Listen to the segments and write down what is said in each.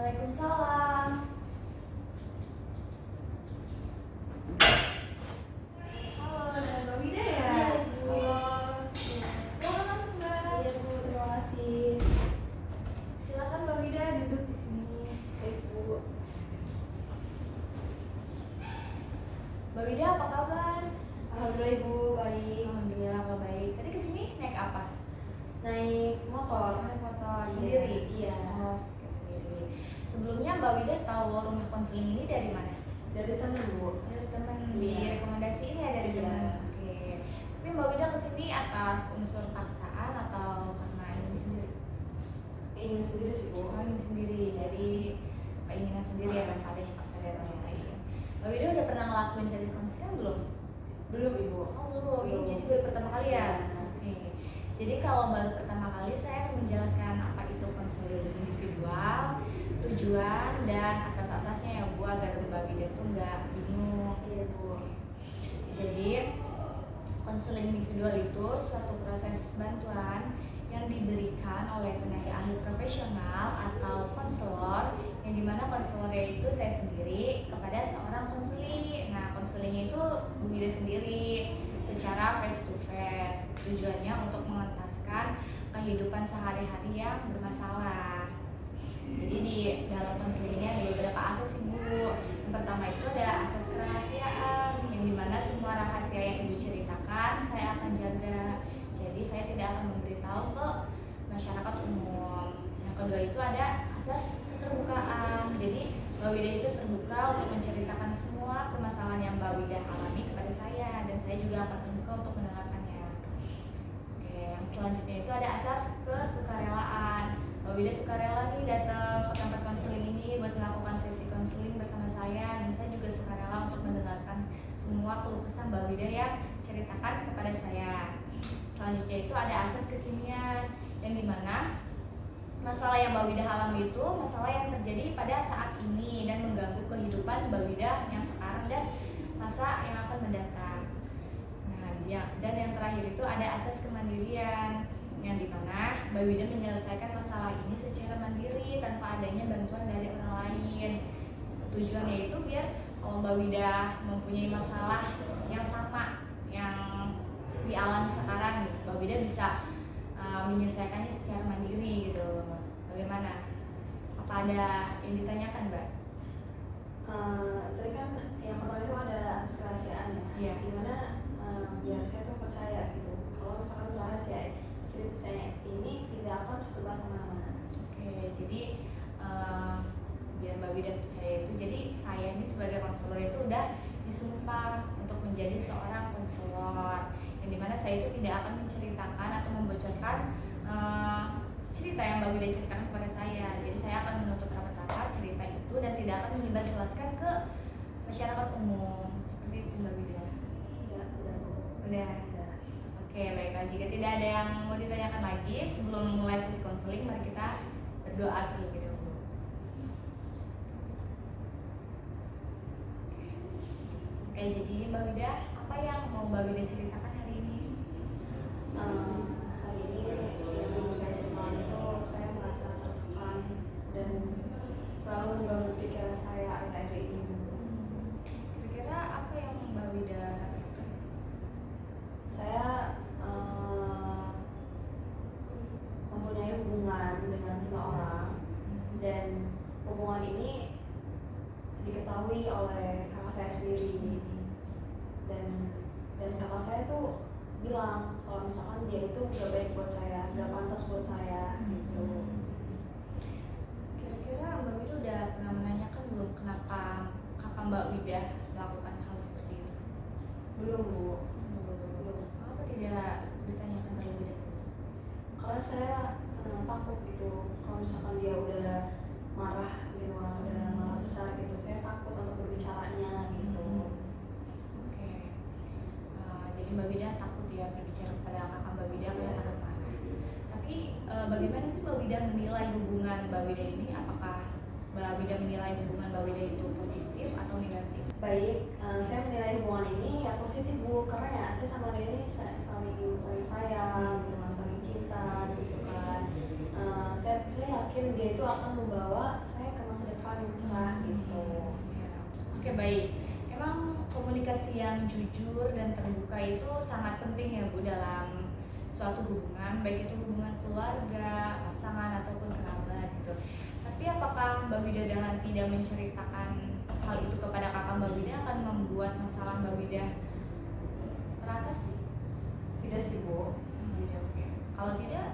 Waalaikumsalam. Halo, dengan Mbak Wida ya? Iya, Ibu. Halo. Silakan masuk, Mbak. Iya Bu, terima kasih. Silakan Mbak Wida duduk di sini. Baik Bu. Mbak Wida apa kabar? Alhamdulillah Ibu, baik. Alhamdulillah kalau baik. Tadi kesini naik apa? Naik motor. Naik motor Iya, sendiri? iya. Oh, sendiri. Sebelumnya Mbak Wida tahu rumah konseling ini dari mana? Dari teman Bu. Dari teman. Iya. Direkomendasiin ya dari Iya. teman. Oke. Tapi Mbak Wida kesini atas unsur paksaan atau karena ingin sendiri? Ingin sendiri sih Bu. Oh, ingin sendiri. Jadi keinginan sendiri ya kan pada paksa dari orang lain. Mbak Wida udah pernah ngelakuin sesi konseling belum? Belum Ibu. Oh belum. Ini Belum. jadi baru pertama kali ya? Iya. Oke. Jadi kalau baru pertama kali saya akan menjelaskan apa itu konseling individual, tujuan dan asas-asasnya ya Bu agar Mbak Wida tuh nggak bingung. Iya Bu. Jadi konseling individual itu suatu proses bantuan yang diberikan oleh tenaga ahli profesional atau konselor yang dimana konselornya itu saya sendiri kepada seorang konseli. Nah konselingnya itu Bu Wida sendiri secara face to face. Tujuannya untuk mengentaskan kehidupan sehari-hari yang bermasalah. Jadi di dalam konseling ini ada beberapa asas sih Bu. Yang pertama itu ada asas kerahasiaan yang dimana semua rahasia yang Ibu ceritakan saya akan jaga. Jadi saya tidak akan memberitahu ke masyarakat umum. Yang kedua itu ada asas keterbukaan. Jadi Mbak Wida itu terbuka untuk menceritakan semua permasalahan yang Mbak Wida alami kepada saya dan saya juga akan terbuka untuk mendengarkannya. Oke, yang selanjutnya itu ada asas kesukarelaan. Mbak Wida sukarela nih datang ke tempat konseling ini buat melakukan sesi konseling bersama saya dan saya juga sukarela untuk mendengarkan semua keluh kesah Mbak Wida yang ceritakan kepada saya. Selanjutnya itu ada asas kekinian yang dimana masalah yang Mbak Wida alami itu masalah yang terjadi pada saat ini dan mengganggu kehidupan Mbak Wida yang sekarang dan masa yang akan mendatang. Nah, dan yang terakhir itu ada asas kemandirian yang dimana Mbak Wida menyelesaikan masalah ini secara mandiri tanpa adanya bantuan dari orang lain. Tujuannya itu biar kalau Mbak Wida mempunyai masalah yang sama yang dialami sekarang, Mbak Wida bisa menyelesaikannya secara mandiri gitu. Bagaimana? Apa ada yang ditanyakan Mbak? Tadi kan yang pertama itu ada asas kerahasiaan ya. Iya. Gimana biar saya tuh percaya gitu. Kalau misalkan rahasia cerita saya ini tidak akan tersebar kemana-mana. Oke, jadi biar Mbak Wida percaya itu, jadi saya ini sebagai konselor itu udah disumpah untuk menjadi seorang konselor yang dimana saya itu tidak akan menceritakan atau membocorkan cerita yang Mbak Wida ceritakan kepada saya. Jadi saya akan menutup rapat-rapat cerita itu dan tidak akan menyebarluaskan ke masyarakat umum. Seperti itu Mbak Wida. Iya, udah Bu. Udah. Oke, baiklah. Jika tidak ada yang mau ditanyakan lagi sebelum mulai sesi konseling, mari kita berdoa terlebih dahulu. Oke, jadi Mbak Wida, apa yang mau Mbak Wida ceritakan hari ini? Hari ini yang belum saya ceritakan itu saya merasa tertekan dan selalu mengganggu pikiran saya akhir-akhir ini. Kira-kira apa yang Mbak Wida rasakan? Saya mempunyai hubungan dengan seseorang dan hubungan ini diketahui oleh kakak saya sendiri dan kakak saya tuh bilang kalau misalkan dia itu gak baik buat saya, gak pantas buat saya gitu. Kira-kira Mbak Wida udah pernah menanyakan belum kenapa kakak Mbak Wida melakukan hal seperti itu? Belum Bu. Belum. Apa tidak ditanyakan terlebih dahulu? Karena saya takut gitu kalau misalkan dia udah marah gitu, udah marah besar gitu, saya takut untuk berbicaranya gitu. Oke. Jadi Mbak Wida takut ya berbicara kepada kakak Mbak Wida karena takut marah. Tapi bagaimana sih Mbak Wida menilai hubungan Mbak Wida ini? Apakah Mbak Wida menilai hubungan Mbak Wida itu positif atau negatif? Baik, saya menilai hubungan ini ya positif Bu, karena ya saya sama dia ini saling sayang, gitu, saling cinta gitu kan. saya yakin dia itu akan membawa saya ke masa depan yang cerah gitu. Ya. Oke, baik. Emang komunikasi yang jujur dan terbuka itu sangat penting ya Bu dalam suatu hubungan, baik itu hubungan keluarga, pasangan ataupun kerabat gitu. Tapi apakah Mbak Wida dengan tidak menceritakan hal itu kepada kakak Mbak Wida akan membuat masalah Mbak Wida teratasi? Tidak sih Bu. Tidak, oke. Kalau tidak,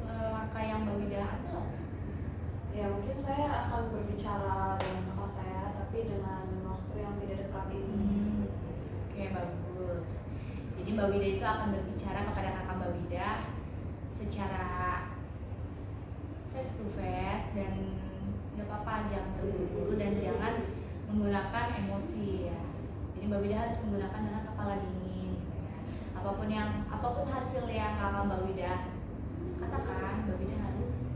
langkah yang Mbak Wida ambil apa? Ya mungkin saya akan berbicara dengan kakak saya, tapi dengan waktu yang tidak dekat ini. Oke, bagus. Jadi Mbak Wida itu akan berbicara kepada kakak Mbak Wida secara face to face dan nggak apa-apa, jangan terburu-buru dan jangan menggunakan emosi ya. Jadi Mbak Wida harus menggunakan dengan kepala dingin gitu ya. Apapun hasil yang kakak Mbak Wida katakan, Mbak Wida harus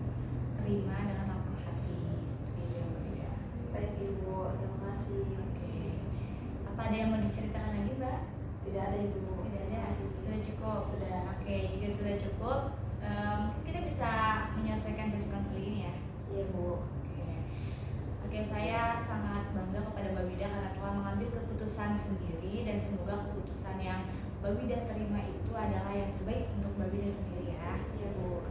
terima dengan lapang hati seperti itu ya Mbak Wida. Baik Ibu, terima kasih. Oke. Apa ada yang mau diceritakan lagi Mbak? Tidak ada Ibu. Tidak ada. Sudah cukup. Sudah. Oke, jika sudah cukup, mungkin kita bisa menyelesaikan sesi konseling ini ya. Iya Bu. Oke, saya sangat bangga kepada Mbak Wida karena telah mengambil keputusan sendiri dan semoga keputusan yang Mbak Wida terima itu adalah yang terbaik untuk Mbak Wida sendiri ya. Iya Bu.